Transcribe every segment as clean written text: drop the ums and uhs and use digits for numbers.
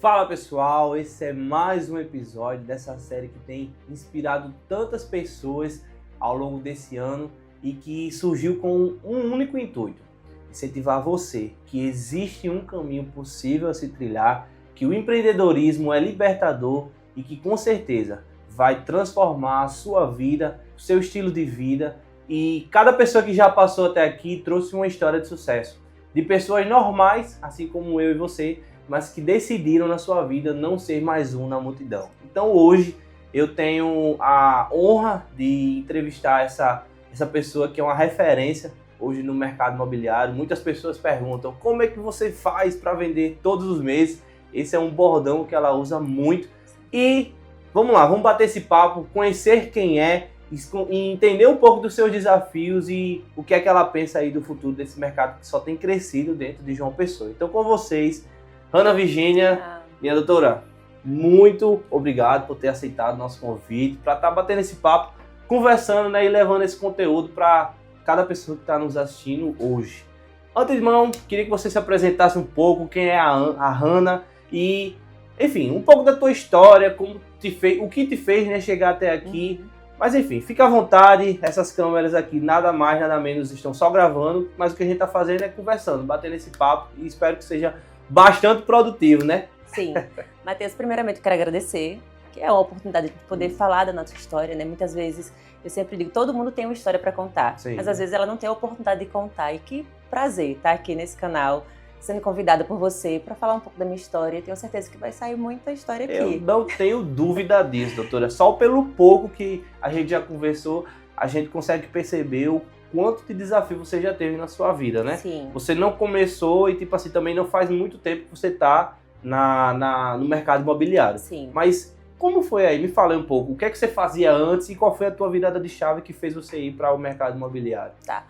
Fala pessoal, esse é mais um episódio dessa série que tem inspirado tantas pessoas ao longo desse ano e que surgiu com um único intuito: incentivar você que existe um caminho possível a se trilhar, que o empreendedorismo é libertador e que com certeza vai transformar a sua vida, o seu estilo de vida. E cada pessoa que já passou até aqui trouxe uma história de sucesso, de pessoas normais, assim como eu e você, mas que decidiram na sua vida não ser mais um na multidão. Então hoje eu tenho a honra de entrevistar essa pessoa que é uma referência hoje no mercado imobiliário. Muitas pessoas perguntam como é que você faz para vender todos os meses. Esse é um bordão que ela usa muito. E vamos lá, vamos bater esse papo, conhecer quem é e entender um pouco dos seus desafios e o que é que ela pensa aí do futuro desse mercado que só tem crescido dentro de João Pessoa. Então com vocês, Ana Virgínia, minha doutora, muito obrigado por ter aceitado o nosso convite, para estar batendo esse papo, conversando, né, e levando esse conteúdo para cada pessoa que está nos assistindo hoje. Antes de mão, queria que você se apresentasse um pouco, quem é a Hannah e, enfim, um pouco da tua história, como o que te fez, né, chegar até aqui. Mas enfim, fica à vontade, essas câmeras aqui nada mais, nada menos estão só gravando, mas o que a gente está fazendo é conversando, batendo esse papo e espero que seja bastante produtivo, né? Sim. Matheus, primeiramente eu quero agradecer, que é uma oportunidade de poder falar da nossa história, né? Muitas vezes, eu sempre digo, todo mundo tem uma história para contar, Sim. Mas às vezes ela não tem a oportunidade de contar. E que prazer estar aqui nesse canal, sendo convidada por você para falar um pouco da minha história. Eu tenho certeza que vai sair muita história aqui. Eu não tenho dúvida disso, doutora. Só pelo pouco que a gente já conversou, a gente consegue perceber o quanto de desafio você já teve na sua vida, né? Sim. Você não começou e, tipo assim, também não faz muito tempo que você tá no mercado imobiliário. Sim. Mas como foi aí? Me fala um pouco. O que é que você fazia antes e qual foi a tua virada de chave que fez você ir para o mercado imobiliário? Tá.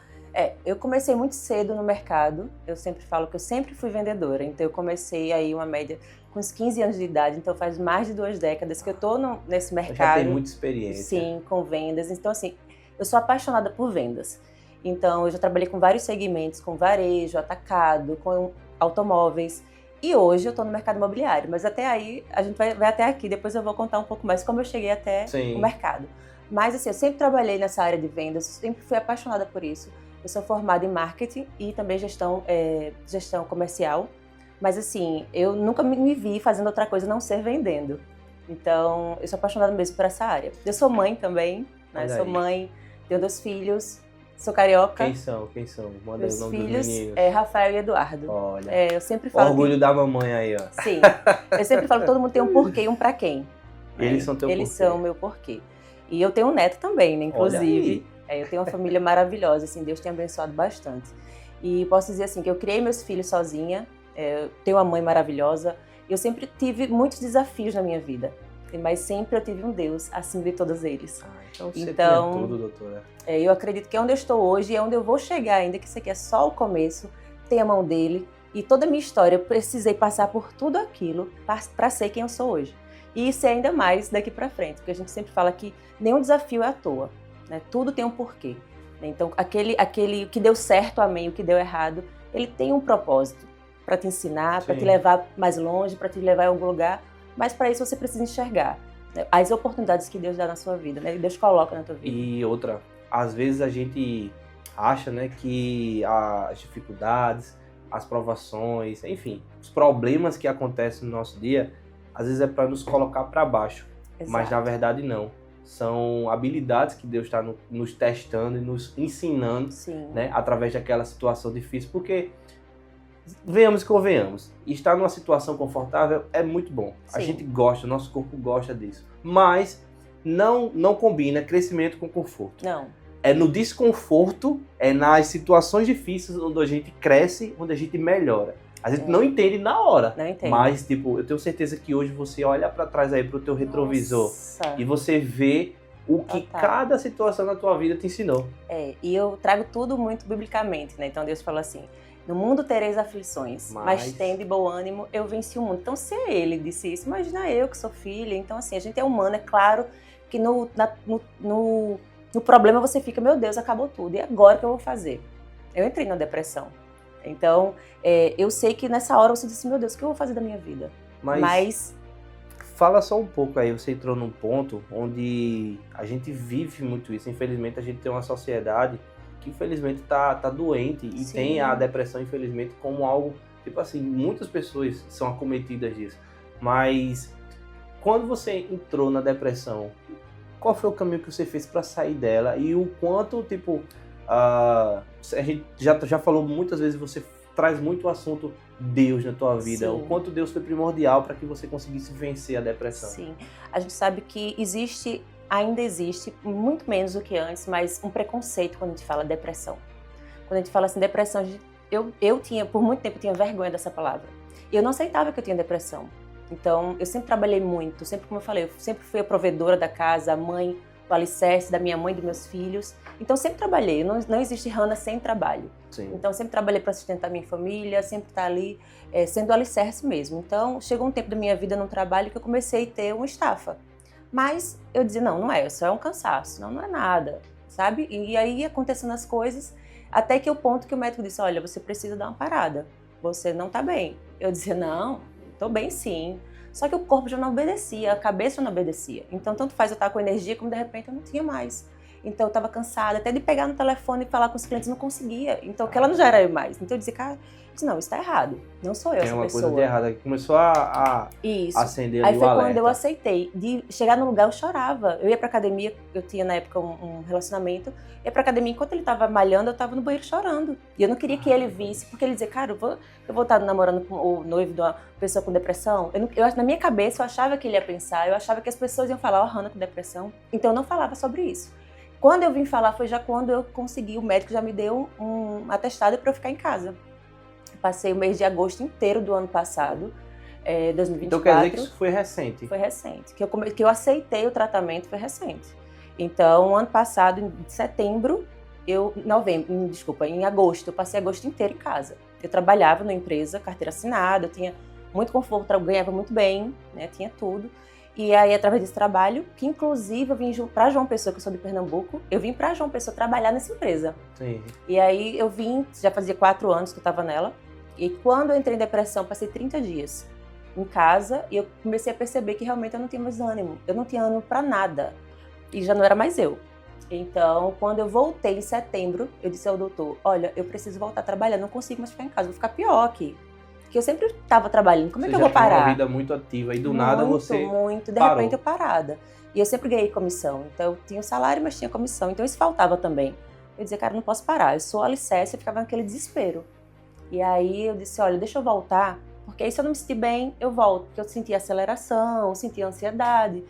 Eu comecei muito cedo no mercado. Eu sempre falo que eu sempre fui vendedora. Então eu comecei aí uma média com uns 15 anos de idade. Então faz mais de 2 décadas que eu tô nesse mercado. Já tem muita experiência. Sim, com vendas. Então assim, eu sou apaixonada por vendas. Então, eu já trabalhei com vários segmentos, com varejo, atacado, com automóveis. E hoje eu estou no mercado imobiliário. Mas até aí, a gente vai até aqui. Depois eu vou contar um pouco mais como eu cheguei até o mercado. Mas assim, eu sempre trabalhei nessa área de vendas, sempre fui apaixonada por isso. Eu sou formada em marketing e também gestão comercial. Mas assim, eu nunca me vi fazendo outra coisa a não ser vendendo. Então, eu sou apaixonada mesmo por essa área. Eu sou mãe também, né? Sou mãe, tenho 2 filhos. Sou carioca. Quem são? Manda Meus o nome filhos, dos meninos. Rafael e Eduardo. Olha, eu sempre falo orgulho da mamãe aí, ó. Sim, eu sempre falo que todo mundo tem um porquê e um pra quem. Eles são teu Eles porquê. são o meu porquê. E eu tenho um neto também, né, inclusive. Eu tenho uma família maravilhosa, assim, Deus tem abençoado bastante. E posso dizer assim, que eu criei meus filhos sozinha, eu tenho uma mãe maravilhosa. Eu sempre tive muitos desafios na minha vida. Mas sempre eu tive um Deus acima de todos eles. Então você tem tudo, doutora. Eu acredito que é onde eu estou hoje, é onde eu vou chegar ainda, que isso aqui é só o começo, tem a mão dele. E toda a minha história, eu precisei passar por tudo aquilo para ser quem eu sou hoje. E ser ainda mais daqui para frente, porque a gente sempre fala que nenhum desafio é à toa, né? Tudo tem um porquê. Então, aquele que deu certo, amém, o que deu errado, ele tem um propósito para te ensinar, para te levar mais longe, para te levar a algum lugar. Mas para isso você precisa enxergar, né, as oportunidades que Deus dá na sua vida, né, que Deus coloca na tua vida. E outra, às vezes a gente acha, né, que as dificuldades, as provações, enfim, os problemas que acontecem no nosso dia, às vezes é para nos colocar para baixo. Exato. Mas na verdade não. São habilidades que Deus está nos testando e nos ensinando, né, através daquela situação difícil, porque venhamos e convenhamos, estar numa situação confortável é muito bom. Sim. A gente gosta, nosso corpo gosta disso. Mas não combina crescimento com conforto. Não. É no desconforto, é nas situações difíceis onde a gente cresce, onde a gente melhora. A gente não entende na hora. Não entende. Mas, tipo, eu tenho certeza que hoje você olha para trás aí pro teu retrovisor. Nossa. E você vê o que cada situação na tua vida te ensinou. E eu trago tudo muito biblicamente, né? Então Deus falou assim: no mundo tereis aflições, mas tende bom ânimo, eu venci o mundo. Então, se ele disse isso, imagina eu que sou filha. Então, assim, a gente é humano, é claro que no problema você fica, meu Deus, acabou tudo, e agora o que eu vou fazer? Eu entrei na depressão. Então, eu sei que nessa hora você disse, meu Deus, o que eu vou fazer da minha vida? Mas fala só um pouco aí, você entrou num ponto onde a gente vive muito isso. Infelizmente, a gente tem uma sociedade que, infelizmente, tá doente e Sim. tem a depressão, infelizmente, como algo, tipo assim, muitas pessoas são acometidas disso. Mas, quando você entrou na depressão, qual foi o caminho que você fez para sair dela? E o quanto, tipo, a gente já falou muitas vezes, você traz muito o assunto Deus na tua vida, Sim. o quanto Deus foi primordial para que você conseguisse vencer a depressão. Sim, a gente sabe que ainda existe, muito menos do que antes, mas um preconceito quando a gente fala depressão. Quando a gente fala assim, depressão, eu tinha, por muito tempo, eu tinha vergonha dessa palavra. E eu não aceitava que eu tinha depressão. Então, eu sempre trabalhei muito, sempre, como eu falei, eu sempre fui a provedora da casa, a mãe, o alicerce da minha mãe e dos meus filhos. Então, sempre trabalhei, não existe Hannah sem trabalho. Sim. Então, sempre trabalhei para sustentar minha família, sempre estar ali, sendo alicerce mesmo. Então, chegou um tempo da minha vida no trabalho que eu comecei a ter uma estafa. Mas eu dizia, não é, só é um cansaço, não é nada, sabe? E aí, acontecendo as coisas, até que o ponto que o médico disse, olha, você precisa dar uma parada, você não está bem. Eu dizia, não, estou bem sim. Só que o corpo já não obedecia, a cabeça já não obedecia. Então, tanto faz eu estar com energia, como de repente eu não tinha mais. Então, eu estava cansada, até de pegar no telefone e falar com os clientes, não conseguia. Então, aquela não já era eu mais. Então, eu dizia, cara, não, isso está errado. Não sou eu essa pessoa. Tem uma coisa de errada aqui. Começou a acender ali o alerta. Aí foi quando eu aceitei. De chegar no lugar, eu chorava. Eu ia pra academia, eu tinha na época um relacionamento. Ia pra academia, enquanto ele tava malhando, eu tava no banheiro chorando. E eu não queria que ele visse, porque ele dizia, cara, eu vou estar namorando com o noivo de uma pessoa com depressão. Na minha cabeça, eu achava que ele ia pensar, eu achava que as pessoas iam falar, Hannah com depressão. Então, eu não falava sobre isso. Quando eu vim falar, foi já quando eu consegui, o médico já me deu um atestado para eu ficar em casa. Passei o mês de agosto inteiro do ano passado, 2024. Então quer dizer que isso foi recente? Foi recente. Que eu aceitei o tratamento foi recente. Então, ano passado, em setembro, em agosto, eu passei agosto inteiro em casa. Eu trabalhava numa empresa, carteira assinada, eu tinha muito conforto, eu ganhava muito bem, né, tinha tudo. E aí, através desse trabalho, que inclusive eu vim para João Pessoa, que eu sou de Pernambuco, eu vim para João Pessoa trabalhar nessa empresa. Sim. E aí eu vim, já fazia 4 anos que eu estava nela, e quando eu entrei em depressão, passei 30 dias em casa, e eu comecei a perceber que realmente eu não tinha mais ânimo, eu não tinha ânimo para nada, e já não era mais eu. Então, quando eu voltei em setembro, eu disse ao doutor, olha, eu preciso voltar a trabalhar, não consigo mais ficar em casa, vou ficar pior aqui. Porque eu sempre estava trabalhando, como é que eu vou parar? Você já tinha uma vida muito ativa e do nada você Muito, de parou. repente eu parada. E eu sempre ganhei comissão, então eu tinha salário, mas tinha comissão, então isso faltava também. Eu dizia, cara, não posso parar, eu sou alicerce, eu ficava naquele desespero. E aí eu disse, olha, deixa eu voltar, porque aí se eu não me sentir bem, eu volto, porque eu sentia aceleração, eu sentia ansiedade.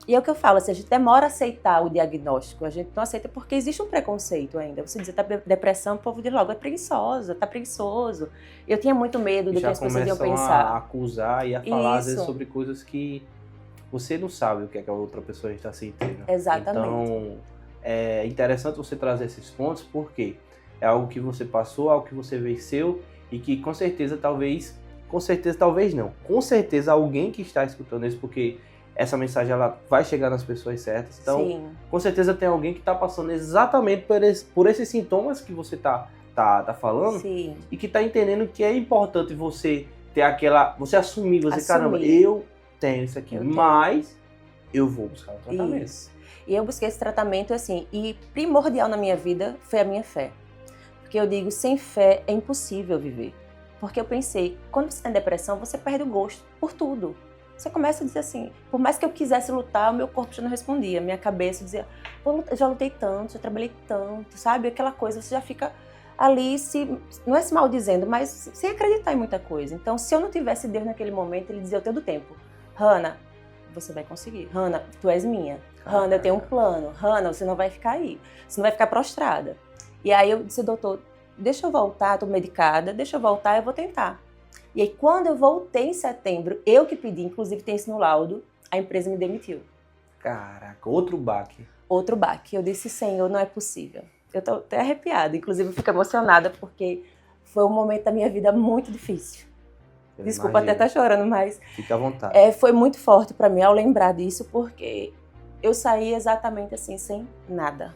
E é o que eu falo, assim, a gente demora a aceitar o diagnóstico, a gente não aceita porque existe um preconceito ainda. Você dizer, tá depressão, o povo diz logo, é preguiçosa, tá preguiçoso. Eu tinha muito medo do que as pessoas iam pensar. Já começam a acusar e a falar, às vezes, Isso. sobre coisas que você não sabe o que é que a outra pessoa está sentindo. Exatamente. Então, é interessante você trazer esses pontos, porque é algo que você passou, algo que você venceu e que com certeza não, com certeza alguém que está escutando isso, porque essa mensagem ela vai chegar nas pessoas certas. Então, Sim. Com certeza tem alguém que está passando exatamente por esses sintomas que você tá falando. Sim. E que está entendendo que é importante você ter você assumir, caramba, Assumir. eu tenho isso aqui, mas eu vou buscar um tratamento. Isso. E eu busquei esse tratamento, assim, e primordial na minha vida foi a minha fé. Porque eu digo, sem fé é impossível viver. Porque eu pensei, quando você tem depressão, você perde o gosto por tudo. Você começa a dizer assim, por mais que eu quisesse lutar, o meu corpo já não respondia. Minha cabeça dizia, pô, eu já lutei tanto, já trabalhei tanto, sabe? Aquela coisa, você já fica ali, não é se maldizendo, mas sem acreditar em muita coisa. Então, se eu não tivesse Deus naquele momento, ele dizia todo tempo, Hannah, você vai conseguir. Hannah, tu és minha. Hannah, eu tenho um plano. Hannah, você não vai ficar aí. Você não vai ficar prostrada. E aí eu disse, doutor, deixa eu voltar, tô medicada, deixa eu voltar, eu vou tentar. E aí, quando eu voltei em setembro, eu que pedi, inclusive tem isso no laudo, a empresa me demitiu. Caraca, outro baque. Outro baque. Eu disse, Senhor, não é possível. Eu tô até arrepiada, inclusive fico emocionada, porque foi um momento da minha vida muito difícil. Desculpa até estar chorando, mas... Fica à vontade. Foi muito forte para mim ao lembrar disso, porque eu saí exatamente assim, sem nada.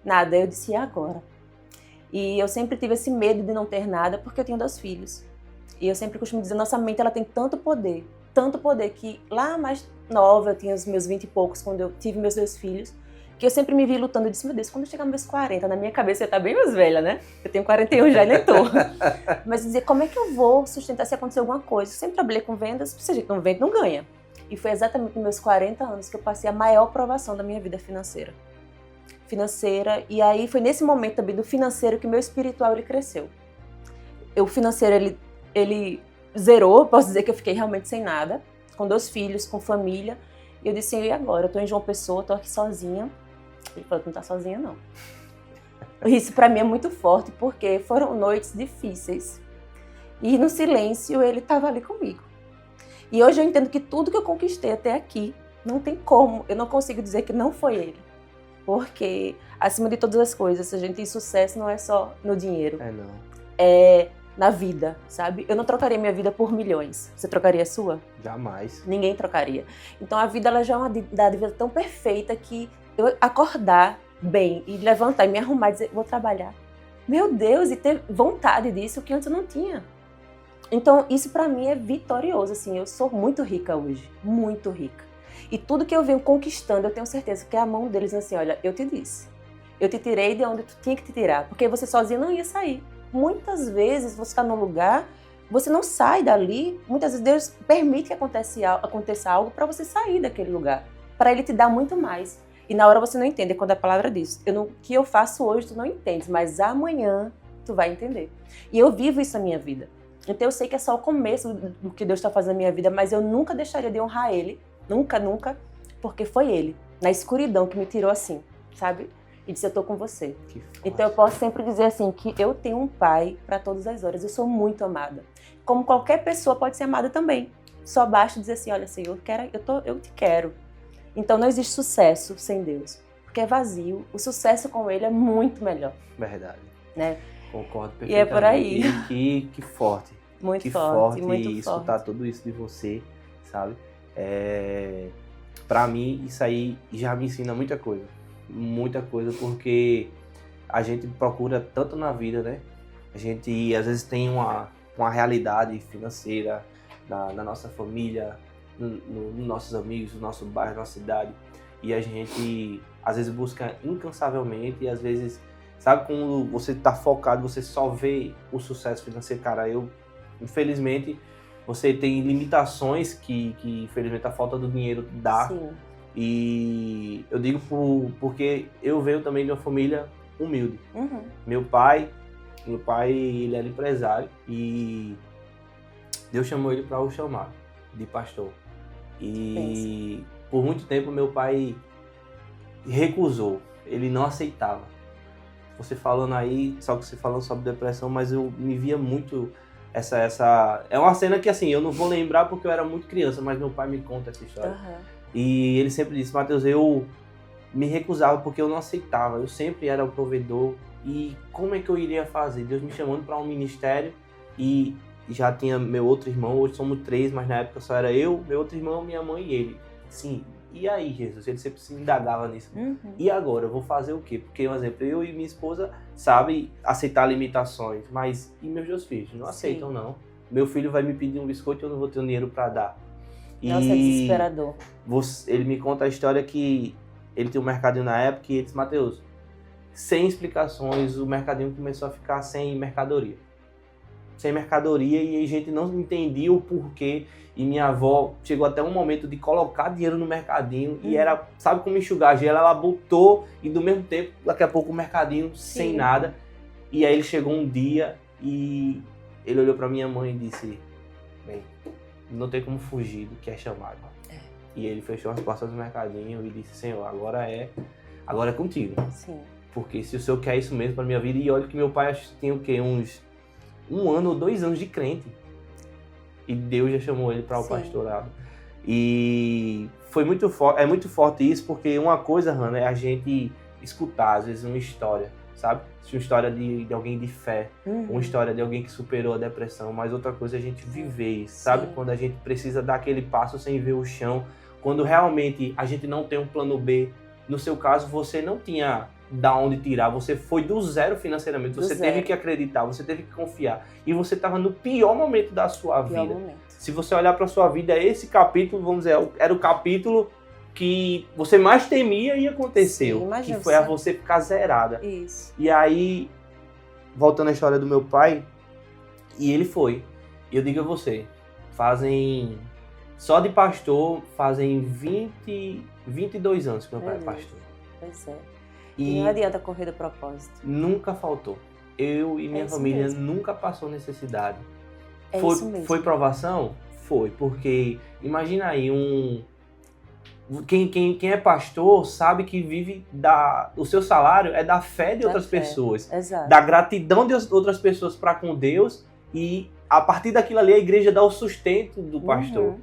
Nada, eu disse, e agora? E eu sempre tive esse medo de não ter nada, porque eu tenho 2 filhos. E eu sempre costumo dizer, nossa mente ela tem tanto poder tanto poder que lá mais nova, eu tinha os meus 20 e poucos, quando eu tive meus 2 filhos, que eu sempre me vi lutando. Eu disse, meu Deus, quando eu chegar nos meus 40, na minha cabeça eu tá bem mais velha, né? Eu tenho 41 já e nem tô. Mas dizer, como é que eu vou sustentar se acontecer alguma coisa? Eu sempre trabalhei com vendas, se a gente não vende, não ganha. E foi exatamente nos meus 40 anos que eu passei a maior provação da minha vida financeira. E aí foi nesse momento também do financeiro que o meu espiritual ele cresceu. O financeiro ele zerou, posso dizer que eu fiquei realmente sem nada, com 2 filhos, com família. E eu disse, e agora? Eu tô em João Pessoa, tô aqui sozinha. Ele falou, tu não tá sozinha não. Isso pra mim é muito forte, porque foram noites difíceis. E no silêncio ele tava ali comigo. E hoje eu entendo que tudo que eu conquistei até aqui, não tem como, eu não consigo dizer que não foi ele. Porque, acima de todas as coisas, a gente tem sucesso não é só no dinheiro. É não. É na vida, sabe? Eu não trocaria minha vida por milhões. Você trocaria a sua? Jamais. Ninguém trocaria. Então a vida ela já é uma dádiva tão perfeita que eu acordar bem e levantar e me arrumar e dizer, vou trabalhar. Meu Deus, e ter vontade disso que antes eu não tinha. Então isso pra mim é vitorioso, assim. Eu sou muito rica hoje, muito rica. E tudo que eu venho conquistando, eu tenho certeza que é a mão deles assim, olha, eu te disse. Eu te tirei de onde tu tinha que te tirar, porque você sozinha não ia sair. Muitas vezes você está num lugar, você não sai dali, muitas vezes Deus permite que aconteça algo para você sair daquele lugar, para Ele te dar muito mais. E na hora você não entende, quando a palavra diz, o que eu faço hoje tu não entendes, mas amanhã tu vai entender. E eu vivo isso na minha vida. Então eu sei que é só o começo do que Deus está fazendo na minha vida, mas eu nunca deixaria de honrar Ele, nunca, nunca, porque foi Ele, na escuridão, que me tirou assim, sabe? E disse, eu tô com você. Então eu posso sempre dizer assim, que eu tenho um pai para todas as horas, eu sou muito amada. Como qualquer pessoa pode ser amada também. Só basta dizer assim, olha Senhor, eu te quero. Então não existe sucesso sem Deus, porque é vazio. O sucesso com Ele é muito melhor. Verdade. Né? Concordo perfeitamente. E é por aí. Que forte. Muito que forte, forte muito escutar forte. tudo isso de você, sabe? Pra mim, isso aí já me ensina muita coisa, porque a gente procura tanto na vida, né? A gente, às vezes, tem uma realidade financeira na nossa família, nos nossos amigos, no nosso bairro, na nossa cidade, e a gente, às vezes, busca incansavelmente, e às vezes, sabe, quando você tá focado, você só vê o sucesso financeiro. Cara, infelizmente, você tem limitações que infelizmente, a falta do dinheiro dá. Sim. E eu digo porque eu venho também de uma família humilde. Uhum. Meu pai, ele era empresário e Deus chamou ele para o chamado de pastor. E por muito tempo meu pai recusou, ele não aceitava. Você falando aí, só que você falando sobre depressão, mas eu me via muito essa... É uma cena que assim, eu não vou lembrar porque eu era muito criança, mas meu pai me conta essa história. Uhum. E ele sempre disse, Matheus, eu me recusava porque eu não aceitava, eu sempre era o provedor. E como é que eu iria fazer? Deus me chamando para um ministério e já tinha meu outro irmão, hoje somos 3, mas na época só era eu, meu outro irmão, minha mãe e ele. Sim, e aí, Jesus? Ele sempre se indagava nisso. Uhum. E agora, eu vou fazer o quê? Porque, por exemplo, eu e minha esposa sabem aceitar limitações, mas e meus 2 filhos? Não aceitam, não. Meu filho vai me pedir um biscoito e eu não vou ter dinheiro para dar. Nossa, é desesperador. Ele me conta a história que ele tinha um mercadinho na época e ele disse, Matheus, sem explicações, o mercadinho começou a ficar sem mercadoria. Sem mercadoria e a gente não entendia o porquê. E minha avó chegou até um momento de colocar dinheiro no mercadinho e era, sabe como enxugar gelo? Ela botou e do mesmo tempo, daqui a pouco o mercadinho sem nada. E aí ele chegou um dia e ele olhou pra minha mãe e disse, bem, não tem como fugir do que é chamado. E ele fechou as portas do mercadinho e disse, Senhor, agora é contigo. Sim. Porque se o Senhor quer isso mesmo pra minha vida, e olha que meu pai tinha o quê? Uns 1 ano ou 2 anos de crente. E Deus já chamou ele para o pastorado. E foi muito forte, é muito forte isso, porque uma coisa, Hannah, é a gente escutar, às vezes, uma história, sabe? Uma história de alguém de fé, uma história de alguém que superou a depressão, mas outra coisa é a gente viver isso, sabe? Quando a gente precisa dar aquele passo sem ver o chão, quando realmente a gente não tem um plano B. No seu caso, você não tinha da onde tirar, você foi do zero financeiramente, você teve que acreditar, você teve que confiar, e você estava no pior momento da sua vida. se você olhar para sua vida, esse capítulo, vamos dizer, era o capítulo que você mais temia e aconteceu. Sim, imagina, que foi a você ficar zerada. Isso. E aí, voltando à história do meu pai, e ele foi. E eu digo a você, só de pastor, fazem 22 anos que meu pai é pastor. Pois é. E não adianta correr do propósito. Nunca faltou. Eu e minha família mesmo. Nunca passou necessidade. Isso mesmo. Foi provação? Foi, porque imagina aí quem é pastor sabe que vive o seu salário é da fé de outras pessoas. Exato. Da gratidão de outras pessoas para com Deus, e a partir daquilo ali a igreja dá o sustento do pastor.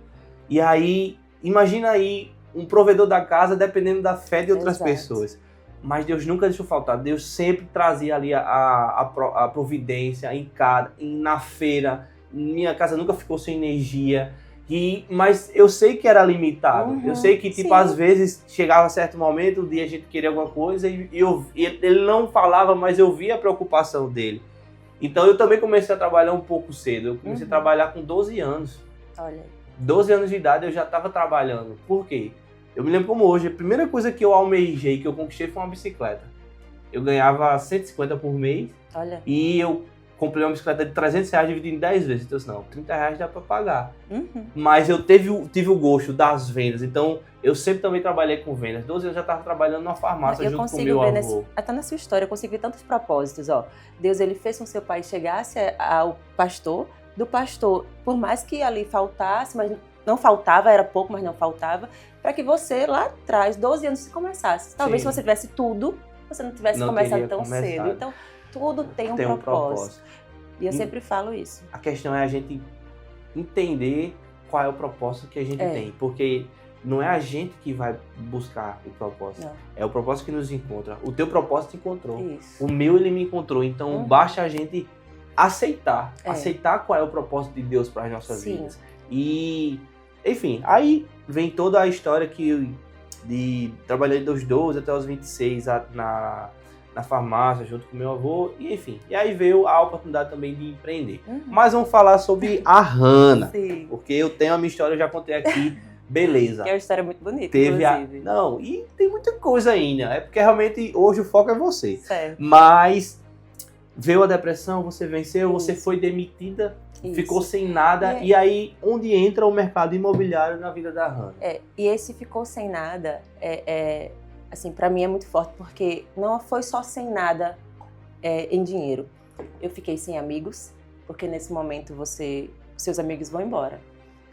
E aí, imagina aí um provedor da casa dependendo da fé de outras pessoas. Mas Deus nunca deixou faltar. Deus sempre trazia ali a providência na feira. Minha casa nunca ficou sem energia. Mas eu sei que era limitado. Eu sei que, às vezes, chegava certo momento, o dia a gente queria alguma coisa e ele não falava, mas eu via a preocupação dele. Então eu também comecei a trabalhar um pouco cedo. Eu comecei a trabalhar com 12 anos. Olha. 12 anos de idade eu já estava trabalhando. Por quê? Eu me lembro como hoje, a primeira coisa que eu almejei, que eu conquistei, foi uma bicicleta. Eu ganhava 150 por mês. Olha. E eu comprei uma bicicleta de R$300 dividido em 10 vezes. Então, não, R$30 dá para pagar. Mas eu tive o gosto das vendas. Então, eu sempre também trabalhei com vendas. 12 anos eu já estava trabalhando numa farmácia junto com o meu avô. Até na sua história, eu consigo ver tantos propósitos. Ó. Deus, ele fez com que seu pai chegasse ao pastor. Do pastor, por mais que ali faltasse, mas não faltava, era pouco, mas não faltava, para que você lá atrás, 12 anos, começasse. Talvez se você tivesse tudo, você não tivesse começado tão cedo. Então, tudo tem um propósito. E eu sempre falo isso. A questão é a gente entender qual é o propósito que a gente tem. Porque não é a gente que vai buscar o propósito. Não. É o propósito que nos encontra. O teu propósito te encontrou. Isso. O meu, ele me encontrou. Então, basta a gente aceitar qual é o propósito de Deus para as nossas vidas. E, enfim, aí vem toda a história trabalhei dos 12 até os 26 na farmácia, junto com meu avô, e enfim. E aí veio a oportunidade também de empreender. Mas vamos falar sobre a Hannah, porque eu tenho a minha história, eu já contei aqui, beleza. Que é uma história muito bonita, inclusive. Não, e tem muita coisa ainda, é porque realmente hoje o foco é você. Certo. Mas veio a depressão, você venceu, você foi demitida, ficou sem nada, e aí onde entra o mercado imobiliário na vida da Hannah? E esse ficou sem nada, assim, pra mim é muito forte, porque não foi só sem nada em dinheiro. Eu fiquei sem amigos, porque nesse momento seus amigos vão embora,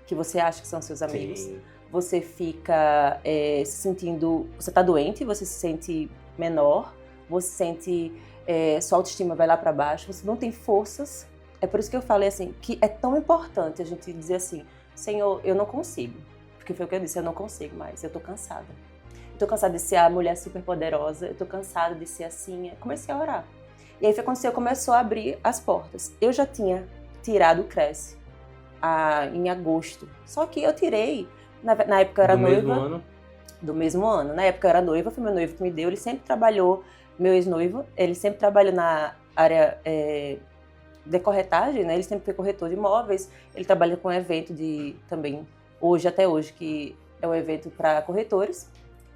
que você acha que são seus amigos. Sim. Você fica se sentindo, você tá doente, você se sente menor, você sente... sua autoestima vai lá para baixo, você não tem forças. É por isso que eu falei assim, que é tão importante a gente dizer assim, Senhor, eu não consigo. Porque foi o que eu disse, eu não consigo mais, eu tô cansada. Eu tô cansada de ser a mulher super poderosa, eu tô cansada de ser assim. Comecei a orar. E aí foi quando o Senhor começou a abrir as portas. Eu já tinha tirado o Cresce em agosto. Só que eu tirei, na época eu era noiva. Do mesmo ano. Na época eu era noiva, foi meu noivo que me deu, ele sempre trabalhou. Meu ex-noivo, ele sempre trabalhou na área de corretagem, né? Ele sempre foi corretor de imóveis. Ele trabalha com um evento também, até hoje, que é um evento para corretores.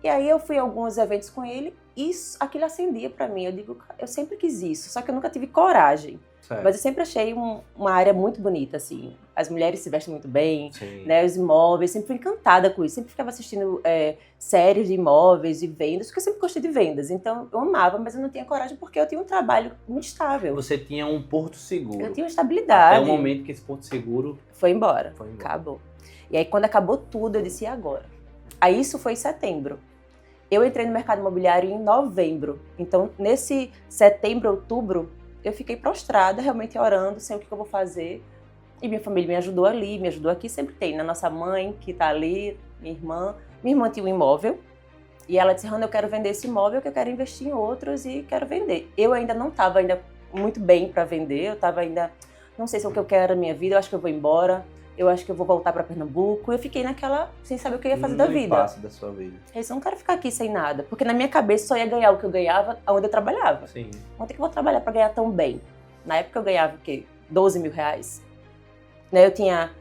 E aí eu fui a alguns eventos com ele e aquilo acendia para mim. Eu digo, eu sempre quis isso, só que eu nunca tive coragem. Certo. Mas eu sempre achei uma área muito bonita, assim. As mulheres se vestem muito bem, né? Os imóveis, sempre fui encantada com isso. Sempre ficava assistindo séries de imóveis e vendas, porque eu sempre gostei de vendas. Então, eu amava, mas eu não tinha coragem porque eu tinha um trabalho muito estável. Você tinha um porto seguro. Eu tinha uma estabilidade. Até o momento que esse porto seguro... Foi embora. Acabou. E aí, quando acabou tudo, eu disse, e agora? Aí, isso foi em setembro. Eu entrei no mercado imobiliário em novembro. Então, nesse setembro, outubro... eu fiquei prostrada, realmente orando, sem o que eu vou fazer. E minha família me ajudou ali, me ajudou aqui, sempre tem, né? Nossa mãe, que tá ali, minha irmã. Minha irmã tinha um imóvel, e ela disse, Hannah, eu quero vender esse imóvel, que eu quero investir em outros e quero vender. Eu ainda não estava muito bem para vender, eu estava ainda, não sei se é o que eu quero na minha vida, eu acho que eu vou embora, eu acho que eu vou voltar para Pernambuco. Eu fiquei naquela, sem saber o que eu ia fazer da vida. Impasse da sua vida. Eu disse, eu não quero ficar aqui sem nada, porque na minha cabeça só ia ganhar o que eu ganhava onde eu trabalhava. Sim. Onde é que eu vou trabalhar para ganhar tão bem? Na época eu ganhava o quê? 12 mil reais. Né? Eu tinha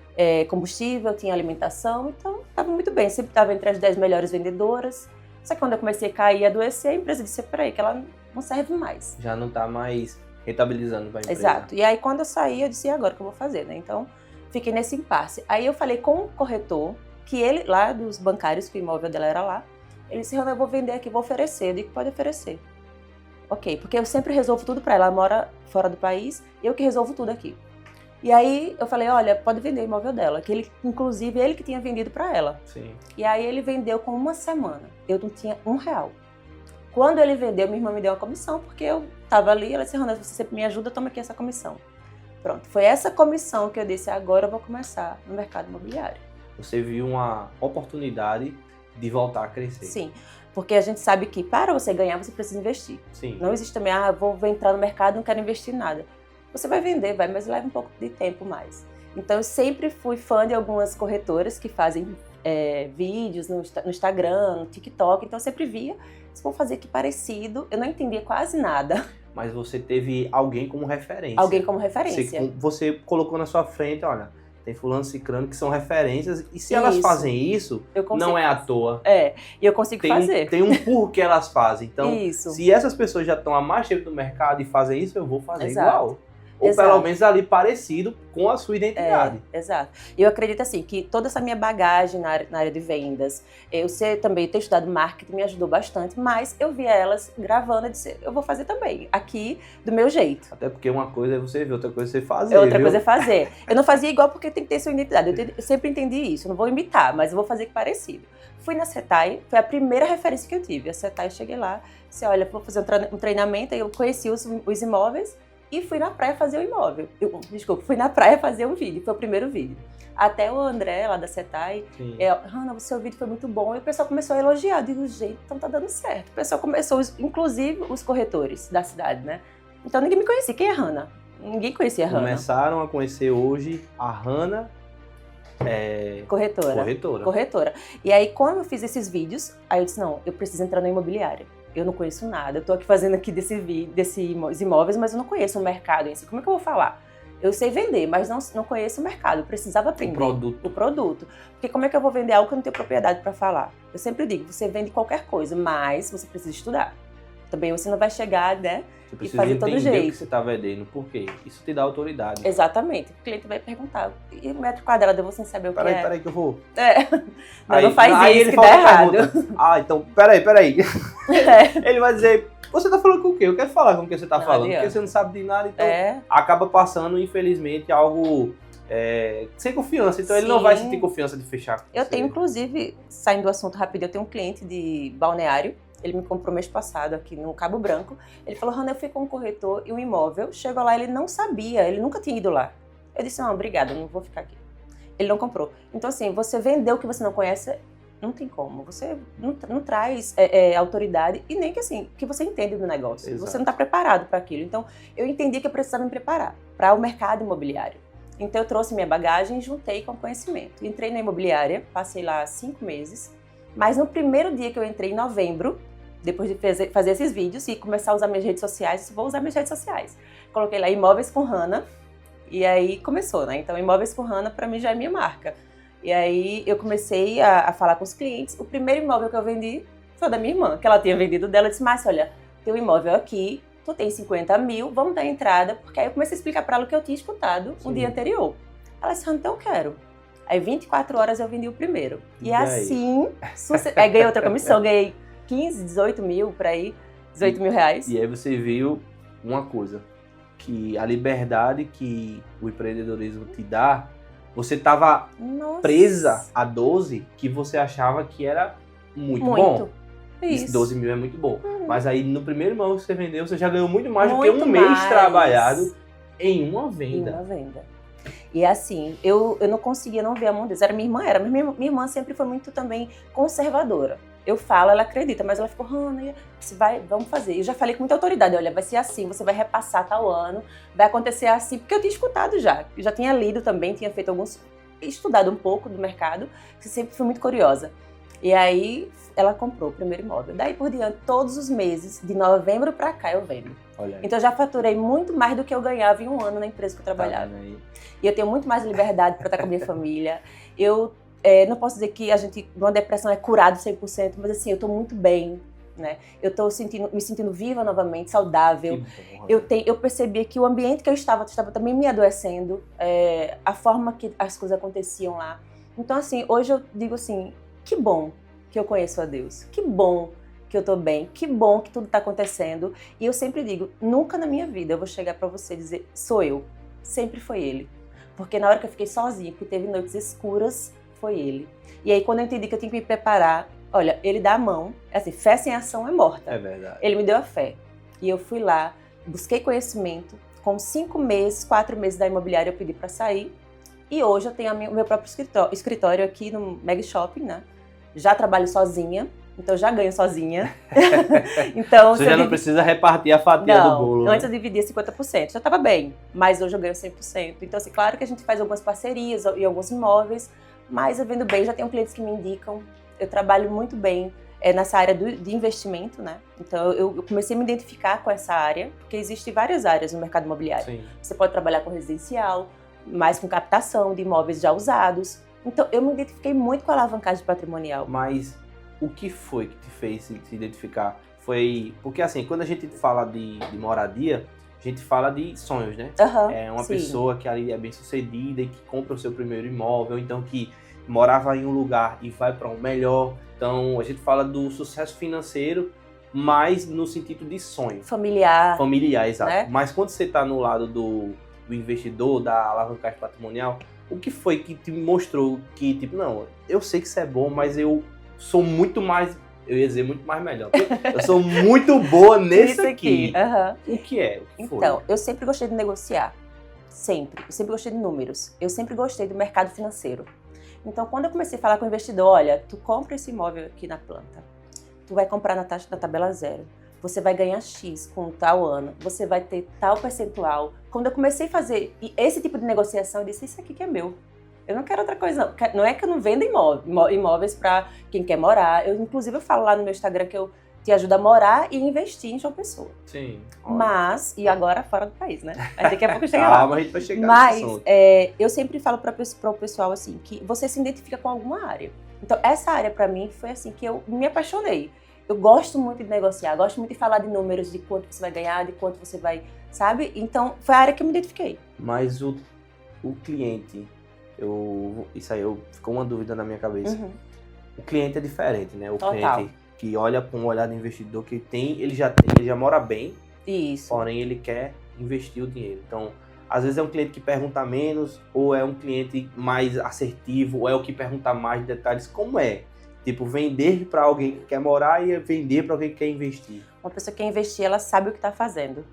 combustível, tinha alimentação, então estava muito bem. Sempre estava entre as 10 melhores vendedoras. Só que quando eu comecei a cair e adoecer, a empresa disse, peraí, que ela não serve mais. Já não está mais rentabilizando para a empresa. Exato. E aí quando eu saí, eu disse, e agora o que eu vou fazer, né? Então, fiquei nesse impasse. Aí eu falei com o corretor, que ele, lá dos bancários, que o imóvel dela era lá, ele disse, eu vou vender aqui, vou oferecer. Eu digo, pode oferecer. Ok, porque eu sempre resolvo tudo para ela. Ela mora fora do país, eu que resolvo tudo aqui. E aí eu falei, olha, pode vender o imóvel dela, que ele, inclusive, ele que tinha vendido para ela. Sim. E aí ele vendeu com uma semana. Eu não tinha R$1. Quando ele vendeu, minha irmã me deu uma comissão, porque eu estava ali, ela disse, Rana, você sempre me ajuda, toma aqui essa comissão. Pronto, foi essa comissão que eu disse, agora eu vou começar no mercado imobiliário. Você viu uma oportunidade de voltar a crescer. Sim, porque a gente sabe que para você ganhar, você precisa investir. Sim. Não existe também, vou entrar no mercado, não quero investir em nada. Você vai vender, mas leva um pouco de tempo mais. Então, eu sempre fui fã de algumas corretoras que fazem vídeos no Instagram, no TikTok. Então, eu sempre via, se vou fazer aqui parecido. Eu não entendia quase nada. Mas você teve alguém como referência. Alguém como referência. Você colocou na sua frente, olha, tem fulano, cicrano que são referências. E se elas fazem isso, não é à toa. E eu consigo fazer. Tem um porquê elas fazem. Então, isso. Se essas pessoas já estão há mais tempo no mercado e fazem isso, eu vou fazer igual. Ou Exato. pelo menos ali parecido com a sua identidade. Exato. E eu acredito assim, que toda essa minha bagagem na área de vendas, eu também ter estudado marketing me ajudou bastante, mas eu via elas gravando e disse, eu vou fazer também, aqui do meu jeito. Até porque uma coisa é você ver, outra coisa é você fazer, Outra coisa é fazer. Eu não fazia igual porque tem que ter sua identidade. Eu sempre entendi isso, eu não vou imitar, mas eu vou fazer parecido. Fui na Setai, foi a primeira referência que eu tive. A Setai, eu cheguei lá, disse, olha, vou fazer um treinamento, aí eu conheci os imóveis, e fui na praia fazer o imóvel. Fui na praia fazer um vídeo, foi o primeiro vídeo. Até o André, lá da Setai, Rana, o seu vídeo foi muito bom. E o pessoal começou a elogiar. Eu digo, gente, então tá dando certo. O pessoal começou, inclusive os corretores da cidade, né? Então ninguém me conhecia. Quem é Rana? Ninguém conhecia a Rana. Começaram a conhecer hoje a Rana... Corretora. E aí, quando eu fiz esses vídeos, aí eu disse, não, eu preciso entrar na imobiliária. Eu não conheço nada, eu tô aqui fazendo aqui desses imóveis, mas eu não conheço o mercado em si. Como é que eu vou falar? Eu sei vender, mas não conheço o mercado, eu precisava aprender o produto. Porque como é que eu vou vender algo que eu não tenho propriedade para falar? Eu sempre digo, você vende qualquer coisa, mas você precisa estudar. Também você não vai chegar, né, e fazer todo jeito. Você precisa entender o que você está vendendo, por quê? Isso te dá autoridade. Exatamente. O cliente vai perguntar, e o metro quadrado eu vou sem saber o que é? Peraí que eu vou. Não faz isso que dá errado. Então, peraí. Ele vai dizer, você tá falando com o quê? Eu quero falar com o que você tá falando, porque você não sabe de nada, então acaba passando, infelizmente, algo sem confiança. Então ele não vai sentir confiança de fechar com Eu tenho, inclusive, saindo do assunto rápido, eu tenho um cliente de Balneário. Ele me comprou mês passado aqui no Cabo Branco. Ele falou, Rana, eu fui com um corretor e um imóvel. Chegou lá, ele não sabia, ele nunca tinha ido lá. Eu disse, não, obrigada, não vou ficar aqui. Ele não comprou. Então, assim, você vendeu o que você não conhece, não tem como. Você não traz autoridade e nem que, assim, que você entende do negócio. Exato. Você não está preparado para aquilo. Então, eu entendi que eu precisava me preparar para o mercado imobiliário. Então, eu trouxe minha bagagem e juntei com conhecimento. Entrei na imobiliária, passei lá 5 meses. Mas no primeiro dia que eu entrei, em novembro, depois de fazer esses vídeos e começar a usar minhas redes sociais, vou usar minhas redes sociais. Coloquei lá Imóveis com Rana e aí começou, né? Então, Imóveis com Rana para mim já é minha marca. E aí eu comecei a falar com os clientes. O primeiro imóvel que eu vendi foi da minha irmã, que ela tinha vendido dela. Eu disse, Márcia, olha, tem um imóvel aqui, tu tem 50 mil, vamos dar entrada. Porque aí eu comecei a explicar para ela o que eu tinha escutado um dia anterior. Ela disse, Rana, então eu quero. Aí 24 horas eu vendi o primeiro. E assim, aí ganhei outra comissão, ganhei 15, 18 mil por aí, 18 mil reais. E aí você viu uma coisa, que a liberdade que o empreendedorismo te dá, você estava presa a 12 que você achava que era muito bom. Isso. 12 mil é muito bom. Mas aí no primeiro imóvel que você vendeu, você já ganhou muito mais do que um mês trabalhado em uma venda. E assim, eu não conseguia não ver a mão deles. Minha irmã sempre foi muito também conservadora. Eu falo, ela acredita, mas ela ficou, Rana, vamos fazer. Eu já falei com muita autoridade, olha, vai ser assim, você vai repassar tal ano, vai acontecer assim, porque eu tinha escutado já. Eu já tinha lido também, tinha feito estudado um pouco do mercado, sempre fui muito curiosa. E aí ela comprou o primeiro imóvel. Daí por diante, todos os meses, de novembro para cá, eu vendo. Olha aí. Então eu já faturei muito mais do que eu ganhava em um ano na empresa que eu trabalhava. E eu tenho muito mais liberdade para estar com a minha família. Eu não posso dizer que uma depressão é curada 100%, mas assim, eu estou muito bem, né? Eu estou me sentindo viva novamente, saudável. Eu percebi que o ambiente que eu estava também me adoecendo, a forma que as coisas aconteciam lá. Então assim, hoje eu digo assim, que bom que eu conheço a Deus, que bom que eu tô bem, que bom que tudo tá acontecendo. E eu sempre digo, nunca na minha vida eu vou chegar pra você e dizer, sou eu. Sempre foi ele. Porque na hora que eu fiquei sozinha, que teve noites escuras, foi ele. E aí quando eu entendi que eu tinha que me preparar, olha, ele dá a mão, assim, fé sem ação é morta. É verdade. Ele me deu a fé. E eu fui lá, busquei conhecimento, com 5 meses, 4 meses da imobiliária eu pedi pra sair. E hoje eu tenho o meu próprio escritório aqui no Meg Shopping, né? Já trabalho sozinha, então já ganho sozinha. Então, você já não precisa repartir a fatia do bolo. Antes eu dividia 50%, já estava bem, mas hoje eu ganho 100%. Então, assim, claro que a gente faz algumas parcerias e alguns imóveis, mas eu vendo bem, já tenho clientes que me indicam. Eu trabalho muito bem nessa área de investimento, né? Então, eu comecei a me identificar com essa área, porque existem várias áreas no mercado imobiliário. Sim. Você pode trabalhar com residencial, mais com captação de imóveis já usados. Então, eu me identifiquei muito com a alavancagem patrimonial. Mas o que foi que te fez se identificar? Foi... Porque, assim, quando a gente fala de moradia, a gente fala de sonhos, né? É uma pessoa que ali é bem sucedida e que compra o seu primeiro imóvel, então que morava em um lugar e vai para um melhor. Então, a gente fala do sucesso financeiro, mas no sentido de sonho. Familiar, exato. Né? Mas quando você está no lado do investidor, da alavancagem patrimonial, o que foi que te mostrou que, tipo, não, eu sei que isso é bom, mas eu sou muito mais, eu ia dizer muito mais melhor, eu sou muito boa nesse aqui. O que é? O que foi? Então, eu sempre gostei de negociar. Sempre. Eu sempre gostei de números. Eu sempre gostei do mercado financeiro. Então, quando eu comecei a falar com o investidor, olha, tu compra esse imóvel aqui na planta, tu vai comprar na taxa da tabela zero, você vai ganhar X com tal ano, você vai ter tal percentual. Quando eu comecei a fazer esse tipo de negociação, eu disse, isso aqui que é meu. Eu não quero outra coisa, não. Não é que eu não vendo imóveis para quem quer morar. Inclusive, eu falo lá no meu Instagram que eu te ajudo a morar e investir em João Pessoa. Sim. Olha. Mas, e agora fora do país, né? Aí daqui a pouco eu chego lá. Mas a gente vai chegar Mas, eu sempre falo para o pessoal assim, que você se identifica com alguma área. Então, essa área para mim foi assim que eu me apaixonei. Eu gosto muito de negociar, gosto muito de falar de números, de quanto você vai ganhar, de quanto você vai, sabe? Então, foi a área que eu me identifiquei. Mas o cliente, isso aí ficou uma dúvida na minha cabeça. Uhum. O cliente é diferente, né? O Total. cliente que olha com um olhar de investidor, que ele já mora bem, isso. Porém ele quer investir o dinheiro. Então, às vezes é um cliente que pergunta menos, ou é um cliente mais assertivo, ou é o que pergunta mais detalhes. Como é? Tipo, vender para alguém que quer morar e vender para alguém que quer investir. Uma pessoa que quer investir, ela sabe o que está fazendo.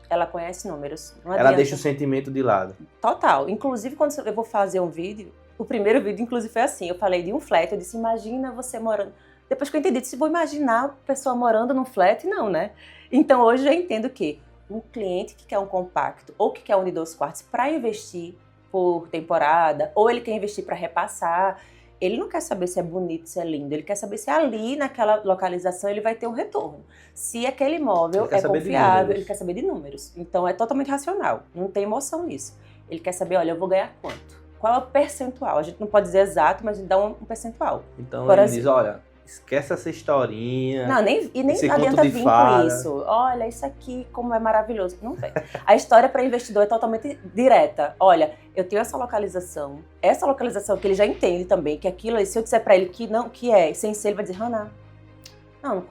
Ela conhece números. Ela deixa o sentimento de lado. Total. Inclusive, quando eu vou fazer um vídeo, o primeiro vídeo, inclusive, foi assim. Eu falei de um flat, eu disse, imagina você morando... Depois que eu entendi, se vou imaginar a pessoa morando num flat, não, né? Então, hoje eu entendo que um cliente que quer um compacto ou que quer um de 2 quartos para investir por temporada, ou ele quer investir para repassar... Ele não quer saber se é bonito, se é lindo. Ele quer saber se ali, naquela localização, ele vai ter um retorno. Se aquele imóvel é confiável, ele quer saber de números. Então, é totalmente racional. Não tem emoção nisso. Ele quer saber, olha, eu vou ganhar quanto? Qual é o percentual? A gente não pode dizer exato, mas a gente dá um percentual. Então, ele diz, olha, esquece essa historinha. Não, nem adianta vir com isso. Olha, isso aqui, como é maravilhoso. Não vem. A história para investidor é totalmente direta. Olha, eu tenho essa localização que ele já entende também, que aquilo, se eu disser para ele que não, que é, sem ser, ele vai dizer, Hannah, não,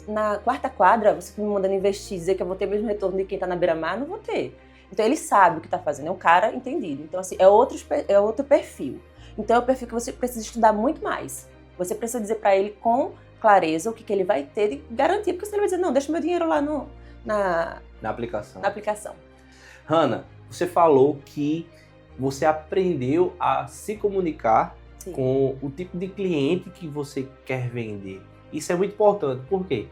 na quarta quadra, você me mandando investir, dizer que eu vou ter o mesmo retorno de quem está na beira-mar, não vou ter. Então, ele sabe o que está fazendo, é um cara entendido. Então, assim, é outro perfil. Então, é o perfil que você precisa estudar muito mais. Você precisa dizer para ele com clareza o que ele vai ter de garantia, porque senão ele vai dizer, não, deixa meu dinheiro lá na aplicação. Hannah, você falou que você aprendeu a se comunicar Sim. com o tipo de cliente que você quer vender. Isso é muito importante, porque